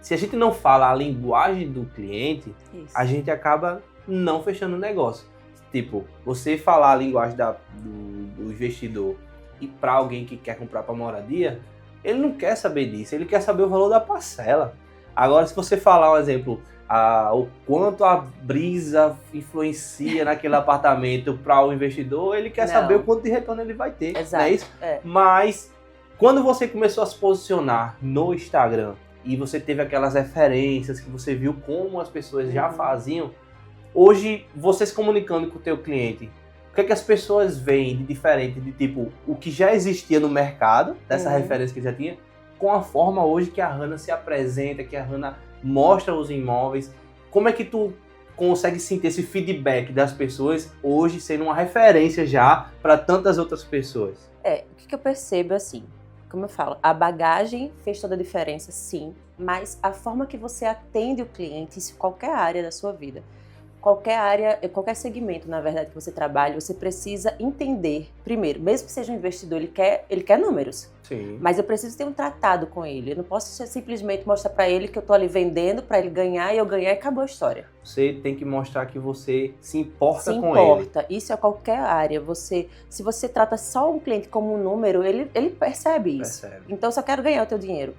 se a gente não fala a linguagem do cliente, a gente acaba não fechando o negócio. Tipo, você falar a linguagem do investidor e para alguém que quer comprar para moradia, ele não quer saber disso, ele quer saber o valor da parcela. Agora, se você falar um exemplo, o quanto a brisa influencia naquele apartamento para o investidor, ele quer saber o quanto de retorno ele vai ter. Exato. Não é isso? Mas quando você começou a se posicionar no Instagram e você teve aquelas referências que você viu como as pessoas já faziam, hoje você se comunicando com o teu cliente, o que é que as pessoas veem de diferente de tipo o que já existia no mercado, dessa referência que já tinha, com a forma hoje que a Hannah se apresenta, que a Hannah mostra os imóveis? Como é que tu consegue sentir esse feedback das pessoas hoje sendo uma referência já para tantas outras pessoas? O que eu percebo assim, como eu falo, a bagagem fez toda a diferença, sim, mas a forma que você atende o cliente, isso em qualquer área da sua vida, qualquer área, qualquer segmento, na verdade, que você trabalha, você precisa entender, primeiro, mesmo que seja um investidor, ele quer números. Sim. Mas eu preciso ter um tratado com ele. Eu não posso simplesmente mostrar para ele que eu tô ali vendendo para ele ganhar e eu ganhar e acabou a história. Você tem que mostrar que você se importa com ele. Se importa. Isso é qualquer área. Se você trata só um cliente como um número, ele percebe isso. Então eu só quero ganhar o teu dinheiro.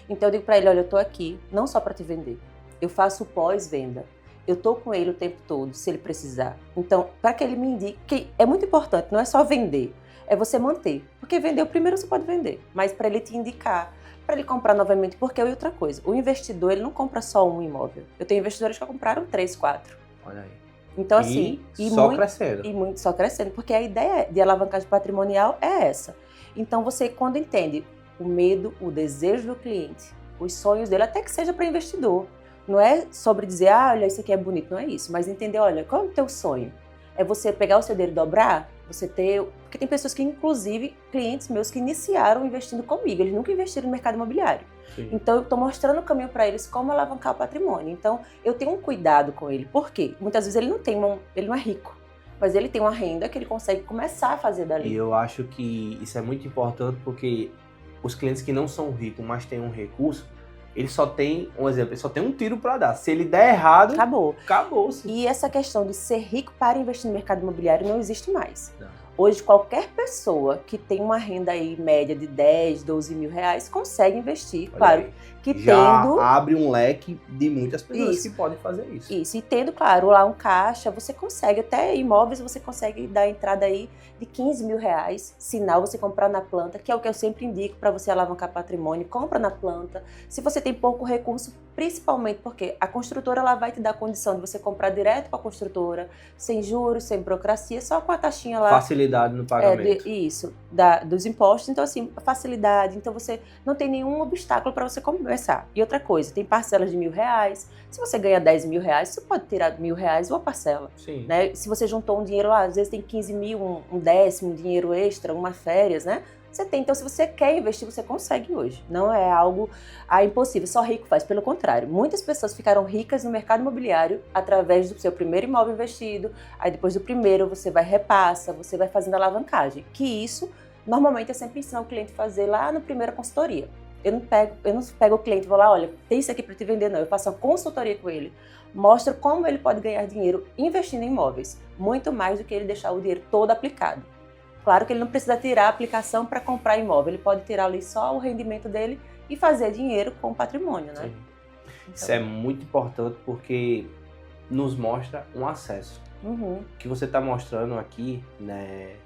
Então eu digo para ele, olha, eu tô aqui não só para te vender. Eu faço pós-venda. Eu tô com ele o tempo todo, se ele precisar. Então, para que ele me indique, que é muito importante, não é só vender, é você manter. Porque vender o primeiro você pode vender, mas para ele te indicar, para ele comprar novamente, porque é outra coisa. O investidor, ele não compra só um imóvel. Eu tenho investidores que compraram 3, 4. Olha aí. Então, assim... Crescendo. E muito só crescendo, porque a ideia de alavancagem patrimonial é essa. Então, você, quando entende o medo, o desejo do cliente, os sonhos dele, até que seja para investidor. Não é sobre dizer, olha, isso aqui é bonito, não é isso. Mas entender, olha, qual é o teu sonho? É você pegar o seu dinheiro e dobrar? Você ter... Porque tem pessoas que, inclusive, clientes meus que iniciaram investindo comigo. Eles nunca investiram no mercado imobiliário. Sim. Então, eu estou mostrando o caminho para eles como alavancar o patrimônio. Então, eu tenho um cuidado com ele. Por quê? Muitas vezes ele não é rico. Mas ele tem uma renda que ele consegue começar a fazer dali. E eu acho que isso é muito importante porque os clientes que não são ricos, mas têm um recurso, ele só tem, um exemplo, ele só tem um tiro para dar. Se ele der errado, acabou-se. E essa questão de ser rico para investir no mercado imobiliário não existe mais. Não. Hoje, qualquer pessoa que tem uma renda aí média de 10, 12 mil reais consegue investir. Olha, claro, aí, que já tendo... abre um leque de muitas pessoas que podem fazer isso. Isso, e tendo, claro, lá um caixa, você consegue, até imóveis, você consegue dar entrada aí de 15 mil reais, sinal você comprar na planta, que é o que eu sempre indico para você alavancar patrimônio, compra na planta. Se você tem pouco recurso, principalmente porque a construtora ela vai te dar a condição de você comprar direto com a construtora, sem juros, sem burocracia, só com a taxinha lá. Facilidade no pagamento. Dos impostos. Então, assim, facilidade. Então, você não tem nenhum obstáculo para você começar. E outra coisa, tem parcelas de R$1.000. Se você ganha 10 mil reais, você pode tirar R$1.000 uma parcela. Sim. Né? Se você juntou um dinheiro lá, às vezes tem 15 mil, um décimo, um dinheiro extra, uma férias, né? Você tem. Então, se você quer investir, você consegue hoje. Não é algo impossível, só rico faz. Pelo contrário, muitas pessoas ficaram ricas no mercado imobiliário através do seu primeiro imóvel investido. Aí, depois do primeiro, você vai repassa, você vai fazendo alavancagem. Que isso, normalmente, eu sempre ensino o cliente a fazer lá na primeira consultoria. Eu não pego o cliente e vou lá, olha, tem isso aqui para te vender, não. Eu faço uma consultoria com ele, mostro como ele pode ganhar dinheiro investindo em imóveis. Muito mais do que ele deixar o dinheiro todo aplicado. Claro que ele não precisa tirar a aplicação para comprar imóvel, ele pode tirar ali só o rendimento dele e fazer dinheiro com o patrimônio, né? Então... Isso é muito importante porque nos mostra um acesso. Uhum. O que você está mostrando aqui, né,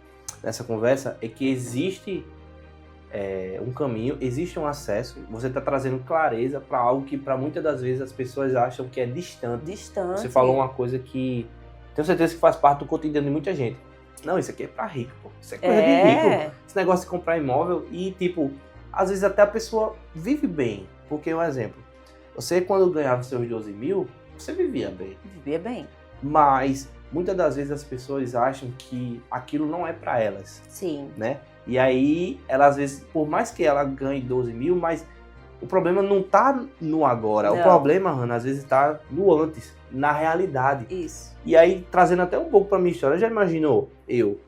nessa conversa é que existe um caminho, existe um acesso, você está trazendo clareza para algo que para muitas das vezes as pessoas acham que é distante. Você falou uma coisa que tenho certeza que faz parte do cotidiano de muita gente. Não, isso aqui é pra rico, pô. Isso é coisa de rico. Esse negócio de comprar imóvel e, tipo, às vezes até a pessoa vive bem. Porque, um exemplo, você quando ganhava seus 12 mil, você vivia bem. Vivia bem. Mas, muitas das vezes as pessoas acham que aquilo não é pra elas. Sim. Né? E aí, ela às vezes, por mais que ela ganhe 12 mil, mas o problema não tá no agora. Não. O problema, Hannah, às vezes tá no antes, na realidade. Isso. E aí, trazendo até um pouco pra minha história, já imaginou eu,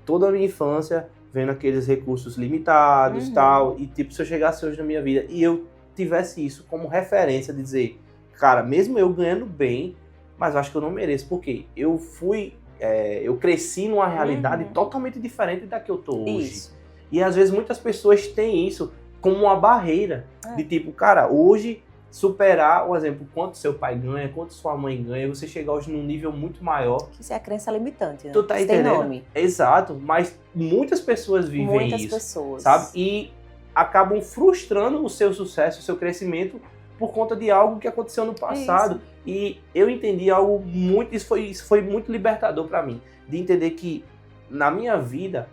toda a minha infância, vendo aqueles recursos limitados e tal, e tipo, se eu chegasse hoje na minha vida e eu tivesse isso como referência de dizer, cara, mesmo eu ganhando bem, mas eu acho que eu não mereço, porque eu eu cresci numa realidade totalmente diferente da que eu tô hoje. Isso. E às vezes muitas pessoas têm isso, como uma barreira. De tipo, cara, hoje superar, por exemplo, quanto seu pai ganha, quanto sua mãe ganha, você chegar hoje num nível muito maior. Isso é a crença limitante, né? Tu tá Isso entendendo? tem nome. Exato, mas muitas pessoas vivem Muitas isso, pessoas. sabe? E acabam frustrando o seu sucesso, o seu crescimento por conta de algo que aconteceu no passado. E eu entendi algo muito, isso foi muito libertador para mim, de entender que na minha vida,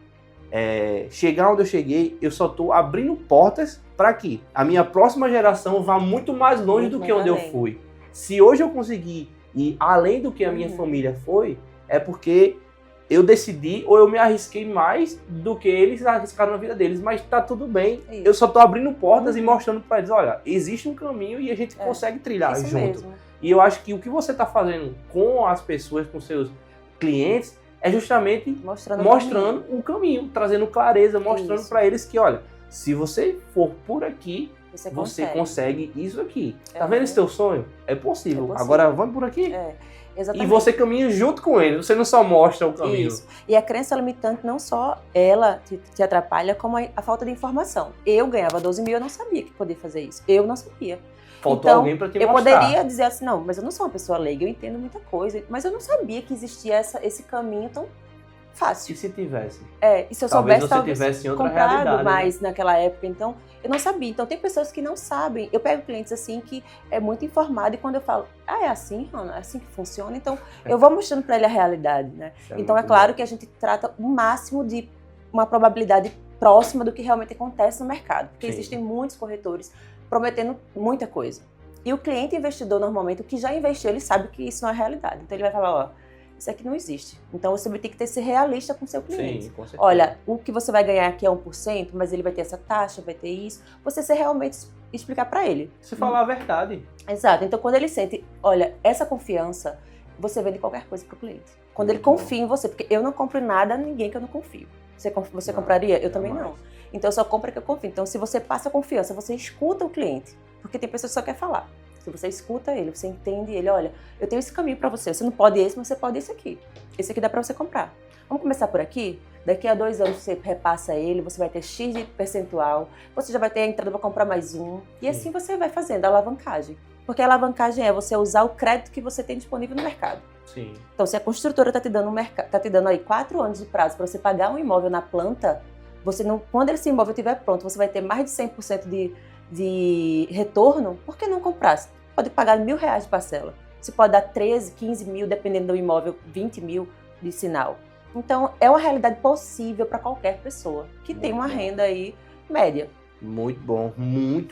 chegar onde eu cheguei, eu só tô abrindo portas para que a minha próxima geração vá muito mais longe do que onde eu fui. Se hoje eu conseguir ir além do que a minha família foi, é porque eu decidi ou eu me arrisquei mais do que eles arriscaram na vida deles, mas tá tudo bem. Eu só tô abrindo portas e mostrando para eles, olha, existe um caminho e a gente consegue trilhar junto. Mesmo. E eu acho que o que você tá fazendo com as pessoas, com seus clientes, é justamente mostrando o caminho, trazendo clareza, mostrando para eles que, olha, se você for por aqui, você consegue isso aqui. Tá vendo esse teu sonho? É possível. Agora vamos por aqui. Exatamente. E você caminha junto com ele, você não só mostra o caminho. Isso. E a crença limitante não só ela te atrapalha, como a falta de informação. Eu ganhava 12 mil, eu não sabia que podia fazer isso. Eu não sabia. Faltou alguém para te mostrar. Eu poderia dizer assim, não, mas eu não sou uma pessoa leiga, eu entendo muita coisa. Mas eu não sabia que existia esse caminho tão fácil. E se tivesse? E se eu soubesse, talvez você tivesse em outra comprado realidade, mais naquela época. Então, eu não sabia. Então, tem pessoas que não sabem. Eu pego clientes assim que é muito informado e quando eu falo, é assim, Hannah? É assim que funciona? Então, eu vou mostrando para ele a realidade, né? Então, é claro que a gente trata o máximo de uma probabilidade próxima do que realmente acontece no mercado. Porque existem muitos corretores prometendo muita coisa. E o cliente investidor, normalmente, o que já investiu, ele sabe que isso não é realidade. Então, ele vai falar, ó, isso aqui não existe. Então, você vai ter que ser realista com o seu cliente. Sim, com certeza. Olha, o que você vai ganhar aqui é 1%, mas ele vai ter essa taxa, vai ter isso. Você ser realmente explicar para ele. Você falar a verdade. Exato. Então, quando ele sente, olha, essa confiança, você vende qualquer coisa pro cliente. Quando ele confia em você, porque eu não compro nada a ninguém que eu não confio. Você compraria? Eu também não. Então, eu só compro que eu confio. Então, se você passa confiança, você escuta o cliente. Porque tem pessoas que só querem falar. Se você escuta ele, você entende ele, olha, eu tenho esse caminho para você. Você não pode esse, mas você pode esse aqui. Esse aqui dá para você comprar. Vamos começar por aqui? Daqui a 2 anos você repassa ele, você vai ter X de percentual, você já vai ter a entrada para comprar mais um. E assim você vai fazendo a alavancagem. Porque a alavancagem é você usar o crédito que você tem disponível no mercado. Sim. Então, se a construtora está te dando aí 4 anos de prazo para você pagar um imóvel na planta, você não, quando esse imóvel estiver pronto, você vai ter mais de 100% de retorno, por que não comprar? Você pode pagar R$1.000 de parcela. Você pode dar 13, 15 mil, dependendo do imóvel, 20 mil de sinal. Então, é uma realidade possível para qualquer pessoa que tem uma renda aí média. Muito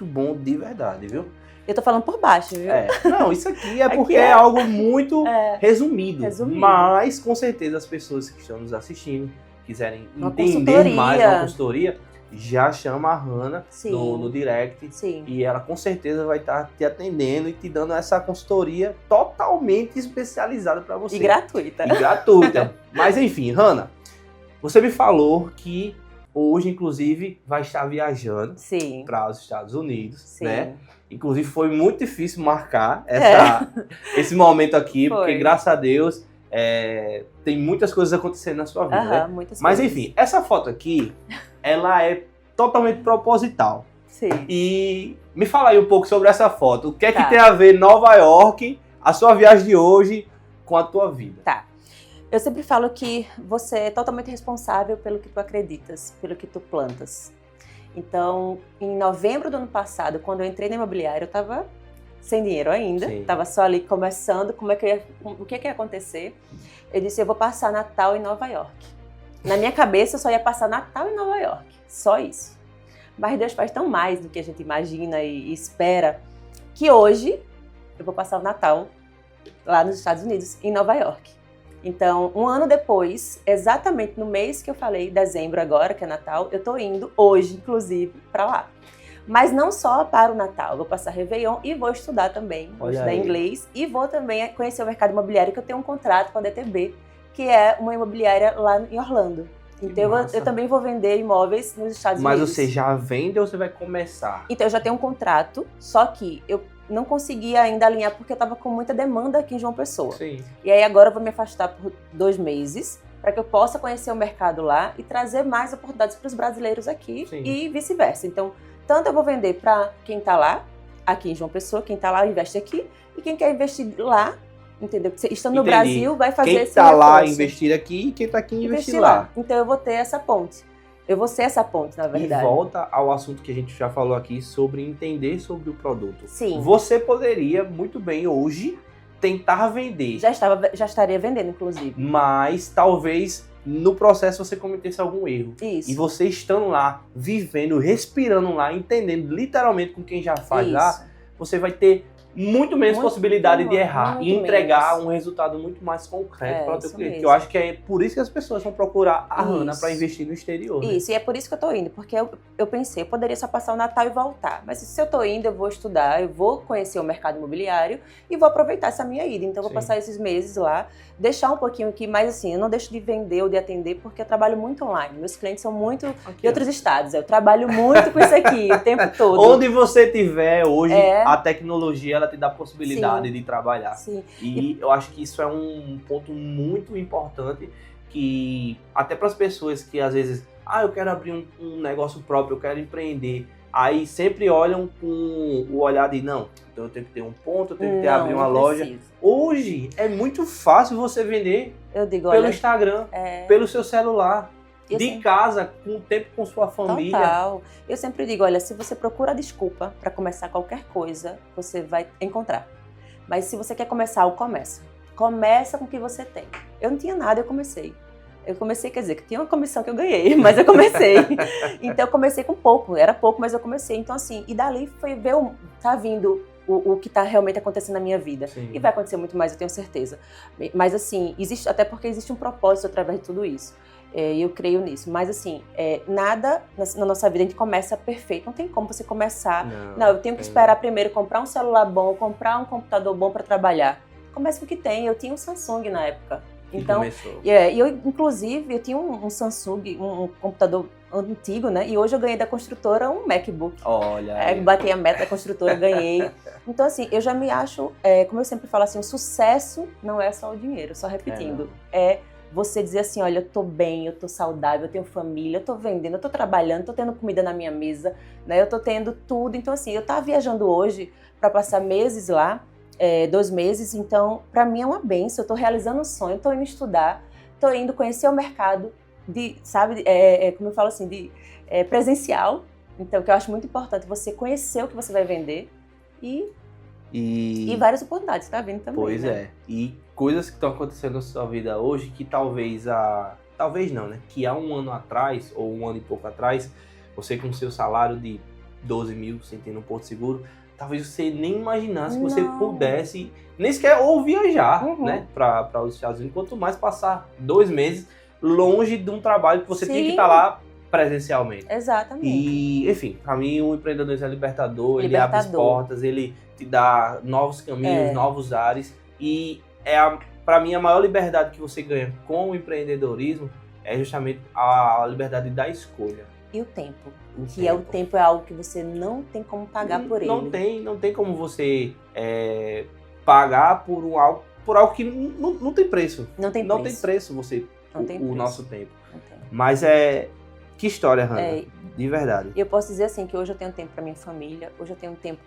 bom de verdade, viu? Eu tô falando por baixo, viu? Não, isso aqui é porque é algo muito resumido. Mas, com certeza, as pessoas que estão nos assistindo, quiserem entender mais uma consultoria, já chama a Hannah no direct. Sim. E ela com certeza vai estar te atendendo e te dando essa consultoria totalmente especializada para você. E gratuita. Mas enfim, Hannah, você me falou que hoje, inclusive, vai estar viajando para os Estados Unidos, né? Inclusive, foi muito difícil marcar esse momento aqui, porque graças a Deus tem muitas coisas acontecendo na sua vida, né? Mas enfim, essa foto aqui, ela é totalmente proposital. Sim. E me fala aí um pouco sobre essa foto. O que é que tem a ver Nova York, a sua viagem de hoje, com a tua vida? Tá. Eu sempre falo que você é totalmente responsável pelo que tu acreditas, pelo que tu plantas. Então, em novembro do ano passado, quando eu entrei na imobiliária, eu estava sem dinheiro ainda, estava só ali começando, o que ia acontecer. Eu disse, eu vou passar Natal em Nova York. Na minha cabeça, eu só ia passar Natal em Nova York, só isso. Mas Deus faz tão mais do que a gente imagina e espera, que hoje eu vou passar o Natal lá nos Estados Unidos, em Nova York. Então, um ano depois, exatamente no mês que eu falei, dezembro agora, que é Natal, eu tô indo hoje, inclusive, para lá. Mas não só para o Natal, vou passar Réveillon e vou estudar também, vou estudar inglês e vou também conhecer o mercado imobiliário, que eu tenho um contrato com a DTB, que é uma imobiliária lá em Orlando. Então eu também vou vender imóveis nos Estados Unidos. Mas você já vende ou você vai começar? Então eu já tenho um contrato, só que eu não conseguia ainda alinhar porque eu estava com muita demanda aqui em João Pessoa. Sim. E aí agora eu vou me afastar por 2 meses para que eu possa conhecer o mercado lá e trazer mais oportunidades para os brasileiros aqui e vice-versa. Então Tanto eu vou vender para quem está lá, aqui em João Pessoa, quem está lá investe aqui, e quem quer investir lá, entendeu? Estando no Brasil, vai fazer esse reforço. Quem está lá investir aqui e quem está aqui investir lá. Então eu vou ter essa ponte. Eu vou ser essa ponte, na verdade. E volta ao assunto que a gente já falou aqui sobre entender sobre o produto. Sim. Você poderia muito bem hoje tentar vender. Já estaria vendendo, inclusive. Mas talvez no processo você cometesse algum erro. Isso. E você estando lá, vivendo, respirando lá, entendendo literalmente com quem já faz lá, você vai ter muito menos possibilidade de errar e entregar um resultado muito mais concreto para o teu cliente. Mesmo. Eu acho que é por isso que as pessoas vão procurar a Hannah para investir no exterior. Isso, e é por isso que eu tô indo, porque eu pensei, eu poderia só passar o Natal e voltar, mas se eu tô indo, eu vou estudar, eu vou conhecer o mercado imobiliário e vou aproveitar essa minha ida. Então eu vou passar esses meses lá, deixar um pouquinho aqui, mas assim, eu não deixo de vender ou de atender porque eu trabalho muito online. Meus clientes são muito de outros estados, eu trabalho muito com isso aqui o tempo todo. Onde você estiver hoje, a tecnologia ela te dá a possibilidade de trabalhar. Sim. E eu acho que isso é um ponto muito importante que até para as pessoas que às vezes, eu quero abrir um negócio próprio, eu quero empreender, aí sempre olham com o olhar de não, então eu tenho que ter um ponto, eu tenho que abrir uma loja. Hoje é muito fácil você vender pelo Instagram, pelo seu celular. De casa, com o tempo com sua família. Total. Eu sempre digo, olha, se você procura desculpa para começar qualquer coisa, você vai encontrar. Mas se você quer começar, começa. Começa com o que você tem. Eu não tinha nada, eu comecei. Quer dizer, que tinha uma comissão que eu ganhei, mas eu comecei. Então eu comecei com pouco, era pouco, mas eu comecei. Então assim, e dali foi ver, tá vindo o que tá realmente acontecendo na minha vida. Sim. E vai acontecer muito mais, eu tenho certeza. Mas assim, até porque existe um propósito através de tudo isso. E eu creio nisso. Mas assim, nada na nossa vida a gente começa perfeito. Não tem como você começar. Não, eu tenho que esperar primeiro comprar um celular bom, comprar um computador bom para trabalhar. Começa com o que tem. Eu tinha um Samsung na época. Então, inclusive, eu tinha um Samsung, um computador antigo, né? E hoje eu ganhei da construtora um MacBook. Olha. Bati a meta da construtora, ganhei. Então, assim, eu já me acho, como eu sempre falo assim, o sucesso não é só o dinheiro, só repetindo. Você dizer assim, olha, eu tô bem, eu tô saudável, eu tenho família, eu tô vendendo, eu tô trabalhando, tô tendo comida na minha mesa, né? Eu tô tendo tudo. Então, assim, eu tava viajando hoje para passar meses lá, 2 meses, então, para mim é uma benção. Eu tô realizando um sonho, tô indo estudar, tô indo conhecer o mercado como eu falo assim, presencial. Então, que eu acho muito importante você conhecer o que você vai vender e várias oportunidades, tá vindo também. Pois né? E coisas que estão acontecendo na sua vida hoje que talvez não, né? Que há um ano atrás, ou um ano e pouco atrás, você com seu salário de 12 mil, sem ter um Porto Seguro, talvez você nem imaginasse que você pudesse, nem sequer, ou viajar, né? Para os Estados Unidos, quanto mais passar 2 meses longe de um trabalho que você tinha que estar lá presencialmente. Exatamente. E, enfim, para mim o empreendedorismo é libertador, ele abre as portas, ele te dá novos caminhos, novos ares, e para mim a maior liberdade que você ganha com o empreendedorismo é justamente a liberdade da escolha. E o tempo. O tempo é algo que você não tem como pagar por ele. Não tem como você pagar por algo que não tem preço. Não tem preço você o nosso tempo. Não tem. Mas que história, Hannah, de verdade. Eu posso dizer assim, que hoje eu tenho tempo para minha família, hoje eu tenho tempo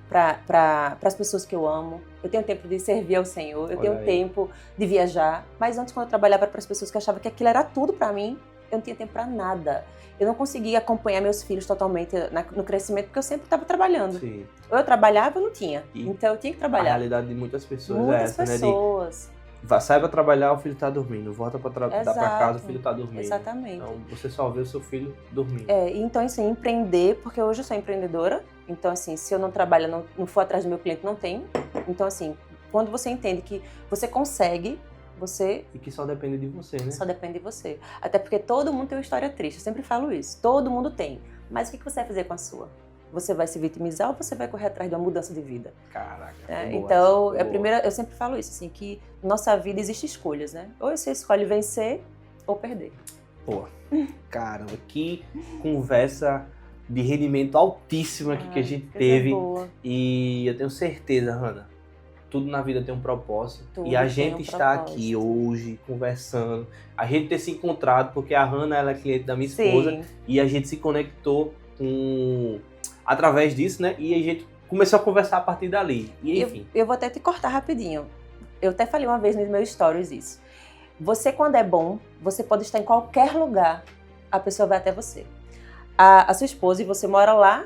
para as pessoas que eu amo, eu tenho tempo de servir ao Senhor, eu tenho tempo de viajar, mas antes quando eu trabalhava para as pessoas que achavam que aquilo era tudo para mim, eu não tinha tempo para nada. Eu não conseguia acompanhar meus filhos totalmente no crescimento, porque eu sempre estava trabalhando. Sim. Ou eu trabalhava ou não tinha. Então eu tinha que trabalhar. A realidade de muitas pessoas muitas pessoas. Né? Saiba trabalhar, o filho está dormindo. Volta para casa, o filho está dormindo. Exatamente. Então você só vê o seu filho dormindo. Então assim, empreender, porque hoje eu sou empreendedora. Então assim, se eu não trabalho, não for atrás do meu cliente, não tenho. Então assim, quando você entende que você consegue, E que só depende de você, né? Só depende de você. Até porque todo mundo tem uma história triste, eu sempre falo isso. Todo mundo tem. Mas o que você vai fazer com a sua? Você vai se vitimizar ou você vai correr atrás de uma mudança de vida? Caraca. Então, eu sempre falo isso, assim, que na nossa vida existem escolhas, né? Ou você escolhe vencer ou perder. Pô, caramba, que conversa de rendimento altíssimo aqui que a gente teve. Boa. E eu tenho certeza, Hannah, tudo na vida tem um propósito. E a gente está aqui hoje conversando, a gente ter se encontrado, porque a Hannah ela é cliente da minha esposa. Sim. E a gente se conectou com através disso, né? E a gente começou a conversar a partir dali. E enfim. Eu vou até te cortar rapidinho. Eu até falei uma vez nos meus stories isso. Você, quando é bom, você pode estar em qualquer lugar, a pessoa vai até você. A sua esposa, e você mora lá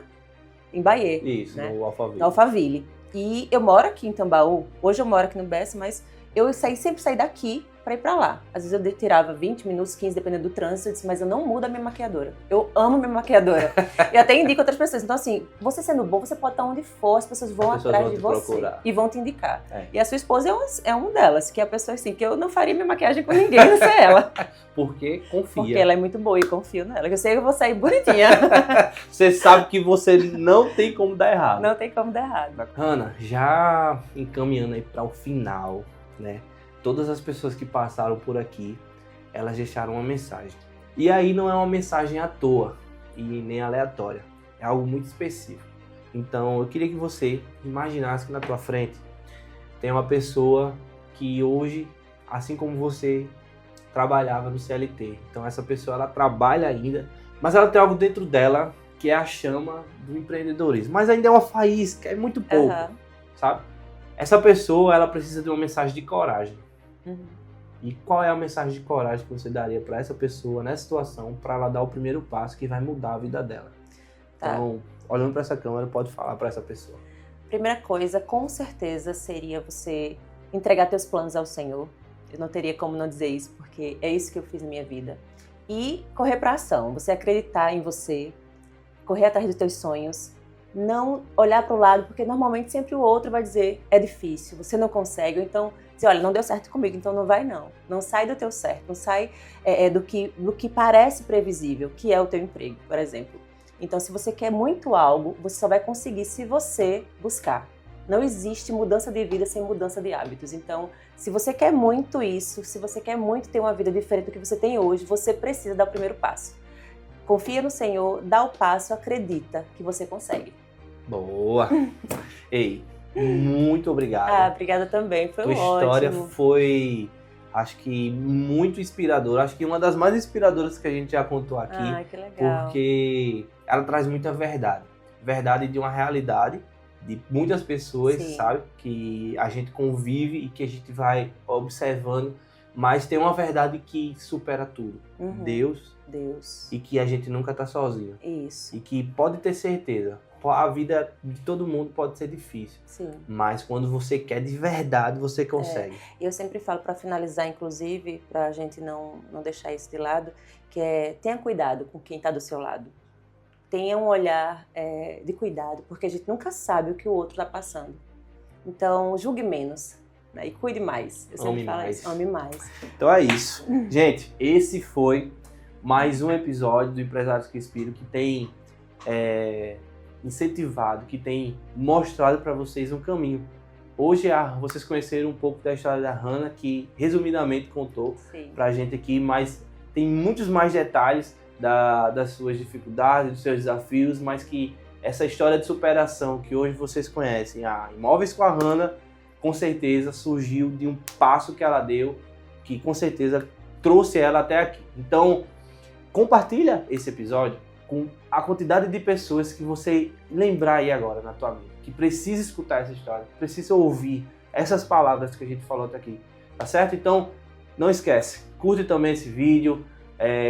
em Bahia. Isso, né? no Alphaville. No Alphaville. E eu moro aqui em Tambaú. Hoje eu moro aqui no BS, mas eu sempre saí daqui para ir para lá. Às vezes eu tirava 20 minutos, 15, dependendo do trânsito. Eu disse, mas eu não mudo a minha maquiadora. Eu amo minha maquiadora. Eu até indico outras pessoas. Então, assim, você sendo bom, você pode estar onde for, as pessoas vão atrás de você procurar. E vão te indicar. E a sua esposa é uma delas, que é a pessoa assim, que eu não faria minha maquiagem com ninguém, não sei ela. Porque confia. Porque ela é muito boa e confio nela. Eu sei que eu vou sair bonitinha. Você sabe que você não tem como dar errado. Não tem como dar errado. Hannah, já encaminhando aí para o final, né? Todas as pessoas que passaram por aqui, elas deixaram uma mensagem. E aí não é uma mensagem à toa e nem aleatória. É algo muito específico. Então eu queria que você imaginasse que na tua frente tem uma pessoa que hoje, assim como você, trabalhava no CLT. Então essa pessoa, ela trabalha ainda, mas ela tem algo dentro dela que é a chama do empreendedorismo. Mas ainda é uma faísca, é muito pouco, sabe? Essa pessoa, ela precisa de uma mensagem de coragem. E qual é a mensagem de coragem que você daria para essa pessoa nessa situação, para ela dar o primeiro passo que vai mudar a vida dela? Então, olhando para essa câmera, pode falar para essa pessoa. Primeira coisa, com certeza, seria você entregar teus planos ao Senhor. Eu não teria como não dizer isso, porque é isso que eu fiz na minha vida. E correr para ação, você acreditar em você, correr atrás dos teus sonhos, não olhar para o lado, porque normalmente sempre o outro vai dizer, é difícil, você não consegue, ou então dizer, olha, não deu certo comigo, então não vai não. Não sai do teu certo, não sai do que parece previsível, que é o teu emprego, por exemplo. Então, se você quer muito algo, você só vai conseguir se você buscar. Não existe mudança de vida sem mudança de hábitos. Então, se você quer muito isso, se você quer muito ter uma vida diferente do que você tem hoje, você precisa dar o primeiro passo. Confia no Senhor, dá o passo, acredita que você consegue. Boa! Ei, muito obrigado. Obrigada também, foi ótimo. Tua história foi, acho que, muito inspiradora. Acho que uma das mais inspiradoras que a gente já contou aqui. Que legal. Porque ela traz muita verdade. Verdade de uma realidade de muitas pessoas, sabe? Que a gente convive e que a gente vai observando. Mas tem uma verdade que supera tudo. Deus. E que a gente nunca tá sozinho. Isso. E que pode ter certeza. A vida de todo mundo pode ser difícil. Sim. Mas quando você quer de verdade, você consegue. Eu sempre falo, para finalizar, inclusive, para a gente não deixar isso de lado, que tenha cuidado com quem está do seu lado. Tenha um olhar de cuidado, porque a gente nunca sabe o que o outro está passando. Então, julgue menos, né? E cuide mais. Eu sempre falo isso, ame mais. Então é isso. Gente, esse foi mais um episódio do Empresários que Inspiram, que tem incentivado, que tem mostrado para vocês um caminho. Hoje vocês conheceram um pouco da história da Hannah, que resumidamente contou pra gente aqui, mas tem muitos mais detalhes das suas dificuldades, dos seus desafios, mas que essa história de superação que hoje vocês conhecem, a Imóveis com a Hannah, com certeza surgiu de um passo que ela deu, que com certeza trouxe ela até aqui. Então, compartilha esse episódio com a quantidade de pessoas que você lembrar aí agora na tua mente, que precisa escutar essa história, precisa ouvir essas palavras que a gente falou até aqui, tá certo? Então, não esquece, curte também esse vídeo,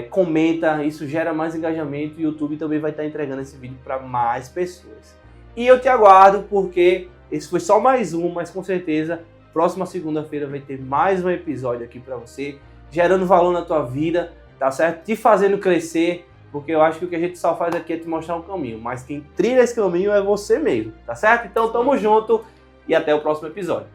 comenta, isso gera mais engajamento e o YouTube também vai estar entregando esse vídeo para mais pessoas. E eu te aguardo, porque esse foi só mais um, mas com certeza, próxima segunda-feira vai ter mais um episódio aqui para você, gerando valor na tua vida, tá certo? Te fazendo crescer, porque eu acho que o que a gente só faz aqui é te mostrar um caminho, mas quem trilha esse caminho é você mesmo, tá certo? Então tamo junto e até o próximo episódio.